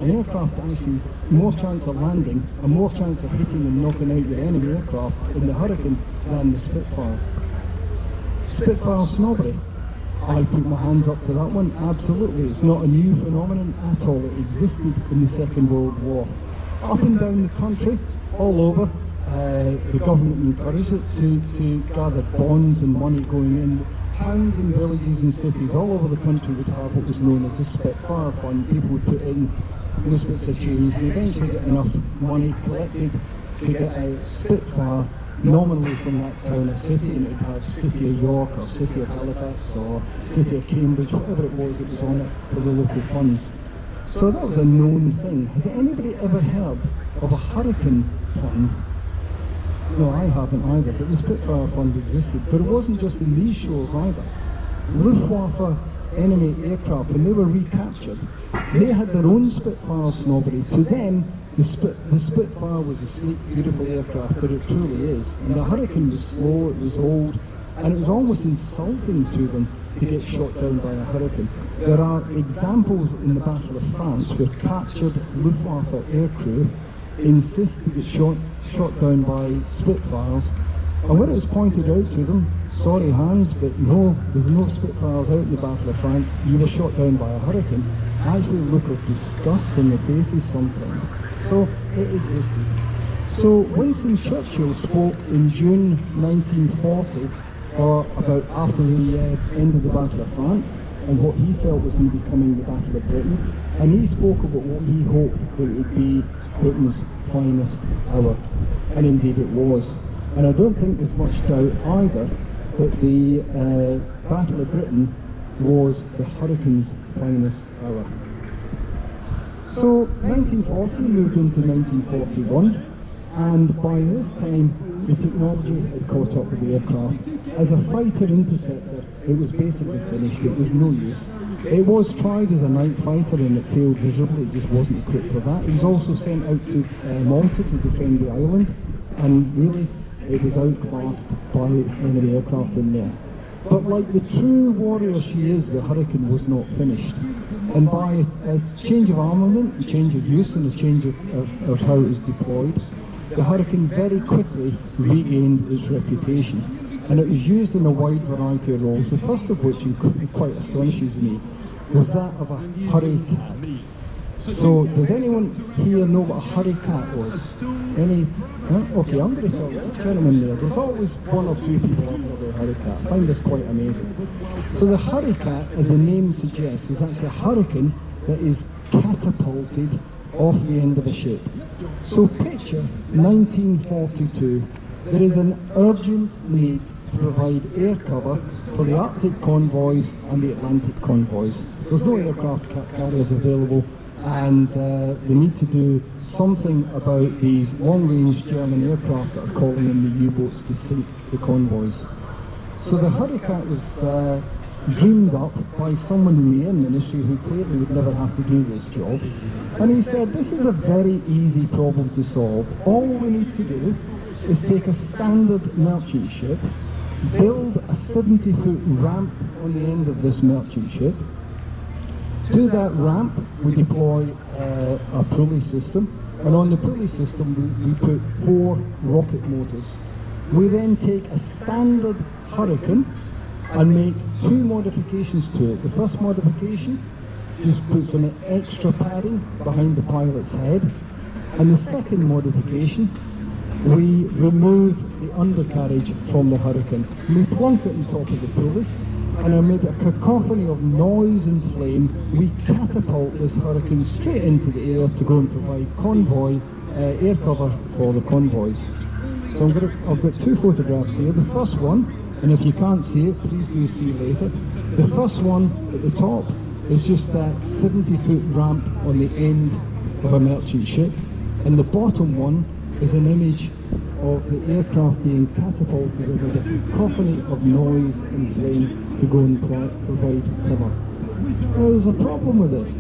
An aircraft actually has more chance of landing and more chance of hitting and knocking out your enemy aircraft in the Hurricane than the Spitfire. Spitfire snobbery. I put my hands up to that one. Absolutely, it's not a new phenomenon at all. It existed in the Second World War. Up and down the country, all over, the government encouraged it to gather bonds and money going in. Towns and villages and cities all over the country would have what was known as the Spitfire Fund. People would put in those bits of change and eventually get enough money collected to get a Spitfire nominally from that town or city, and it would have City of York or City of Halifax or City of Cambridge, whatever it was on it for the local funds. So that was a known thing. Has anybody ever heard of a Hurricane Fund? No, I haven't either, but the Spitfire Fund existed. But it wasn't just in these shores either. Luftwaffe enemy aircraft, when they were recaptured, they had their own Spitfire snobbery. To them, the Spitfire was a sleek, beautiful aircraft that it truly is. And the Hurricane was slow, it was old, and it was almost insulting to them to get shot down by a Hurricane. There are examples in the Battle of France where captured Luftwaffe aircrew insist to get shot down by Spitfires, and when it was pointed out to them, sorry Hans, but no, there's no Spitfires out in the Battle of France, you were shot down by a Hurricane, actually look of disgust on their faces sometimes. So it existed. So Winston Churchill spoke in June 1940, or about after the end of the Battle of France, and what he felt was going to be coming the Battle of Britain, and he spoke about what he hoped that it would be Britain's finest hour, and indeed it was. And I don't think there's much doubt either that the Battle of Britain was the Hurricane's finest hour. So 1940 moved into 1941, and by this time the technology had caught up with the aircraft. As a fighter interceptor, it was basically finished, it was no use. It was tried as a night fighter and it failed miserably, it just wasn't equipped for that. It was also sent out to Malta to defend the island, and really it was outclassed by enemy aircraft in there. But like the true warrior she is, the Hurricane was not finished. And by a change of armament, a change of use and a change of how it was deployed, the Hurricane very quickly regained its reputation. And it was used in a wide variety of roles, the first of which, and quite astonishes me, was that of a Hurricat. So, does anyone here know what a Hurricat was? Any? Okay, I'm going to tell you, gentlemen there, there's always one or two people out there with a Hurricat. I find this quite amazing. So the Hurricat, as the name suggests, is actually a hurricane that is catapulted off the end of a ship. So picture 1942, there is an urgent need to provide air cover for the Arctic convoys and the Atlantic convoys. There's no aircraft carriers available, and they need to do something about these long-range German aircraft that are calling in the U-boats to sink the convoys. So the Hurricat was dreamed up by someone in the Air Ministry who clearly would never have to do this job. And he said, this is a very easy problem to solve. All we need to do is take a standard merchant ship, build a 70-foot ramp on the end of this merchant ship. To that ramp, we deploy a pulley system, and on the pulley system we put 4 rocket motors. We then take a standard Hurricane and make 2 modifications to it. The first modification just puts some extra padding behind the pilot's head, and the second modification, we remove the undercarriage from the Hurricane. We plunk it on top of the pulley, and amid a cacophony of noise and flame, we catapult this Hurricane straight into the air to go and provide convoy air cover for the convoys. So I've got 2 photographs here. The first one, and if you can't see it, please do see later. The first one at the top is just that 70-foot ramp on the end of a merchant ship, and the bottom one is an image of the aircraft being catapulted over the cacophony of noise and flame to go and provide cover. Now there's a problem with this.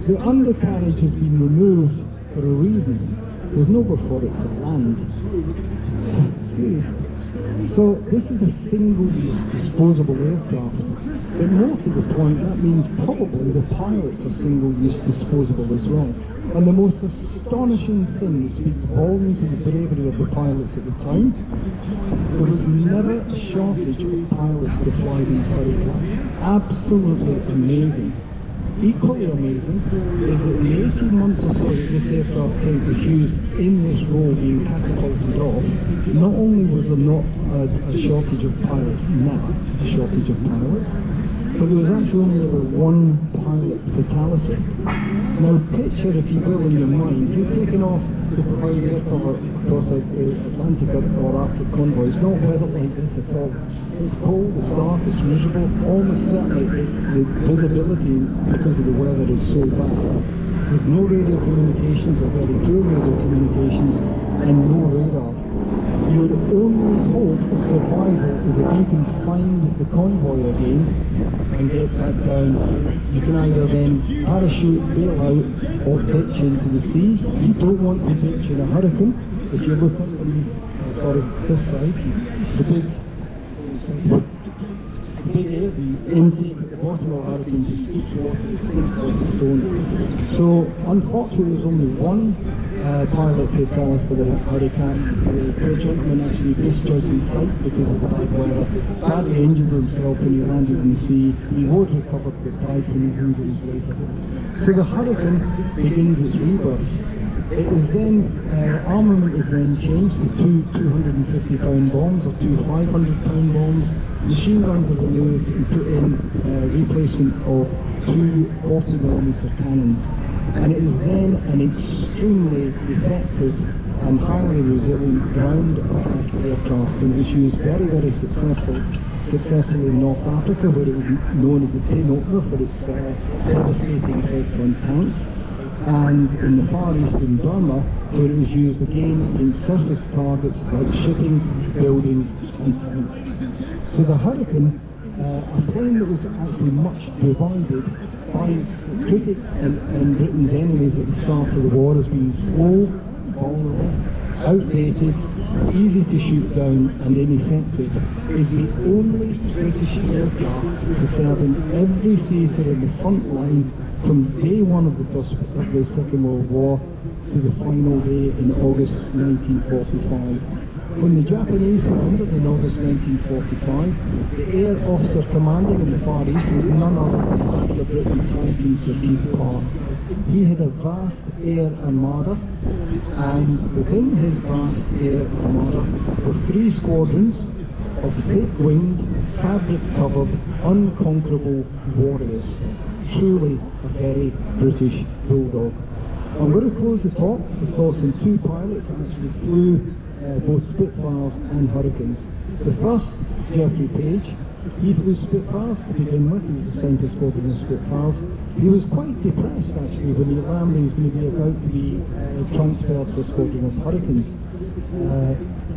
The undercarriage has been removed for a reason. there's nowhere for it to land. Seriously. So this is a single-use disposable aircraft, but more to the point, that means probably the pilots are single-use disposable as well. And the most astonishing thing that speaks volumes to the bravery of the pilots at the time, there was never a shortage of pilots to fly these Hurricanes. Absolutely amazing. Equally amazing is that in the 18 months or so that this aircraft type was used in this role being catapulted off, not only was there not a shortage of pilots, never a shortage of pilots, but there was actually only ever one pilot fatality. Now picture, if you will, in your mind, you're taking off to provide air cover across Atlantic or Arctic convoy. It's not weather like this at all. It's cold, it's dark, it's miserable. Almost certainly the visibility because of the weather is so bad. There's no radio communications or very poor radio communications and no radar. Your only hope of survival is if you can find the convoy again and get that down. You can either then parachute, bail out, or pitch into the sea. You don't want to pitch in a hurricane. If you look underneath, this side, the big intake at the bottom of a hurricane just keeps water, it sinks like a stone. So unfortunately there's only one pilot fatality for the Hurricanes. The gentleman actually misjudged his height because of the bad weather, badly injured himself when he landed in the sea. He was recovered but died from his injuries later. So the Hurricane begins its rebirth. It is then, armament is then changed to two 250-pound bombs or two 500-pound bombs. Machine guns are removed and put in replacement of two 40mm cannons. And it is then an extremely effective and highly resilient ground attack aircraft, and it was used very, very successfully in North Africa, where it was known as the tin opener for its devastating effect on tanks, and in the Far East in Burma, where it was used again in surface targets like shipping, buildings and tanks. So the Hurricane, a plane that was actually much derided by its critics and Britain's enemies at the start of the war as being slow, vulnerable, outdated, easy to shoot down and ineffective, is the only British aircraft to serve in every theatre in the front line from day one of the Second World War to the final day in August 1945. When the Japanese surrendered in August 1945, the air officer commanding in the Far East was none other than Battle of Britain Titan Sir Keith Parr. He had a vast air armada, and within his vast air armada were 3 squadrons of thick-winged, fabric-covered, unconquerable warriors. Truly a very British Bulldog. I'm going to close the talk with thoughts on 2 pilots that actually flew both Spitfires and Hurricanes. The first, Geoffrey Page, he flew Spitfires to begin with. He was assigned to a squadron of Spitfires. He was quite depressed actually when he learned he was going to be about to be transferred to a squadron of Hurricanes.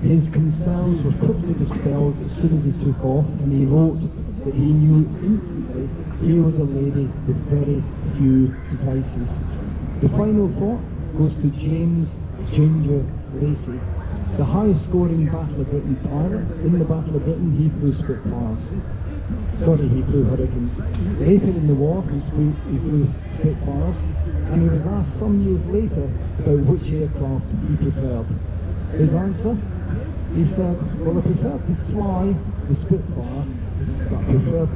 His concerns were quickly dispelled as soon as he took off, and he wrote that he knew instantly he was a lady with very few vices. The final thought goes to James Ginger Lacey, the highest scoring Battle of Britain pilot. In the Battle of Britain he flew Spitfires. He flew Hurricanes. Later in the war he flew Spitfires, and he was asked some years later about which aircraft he preferred. His answer? He said, well, I preferred to fly the Spitfire, but I preferred to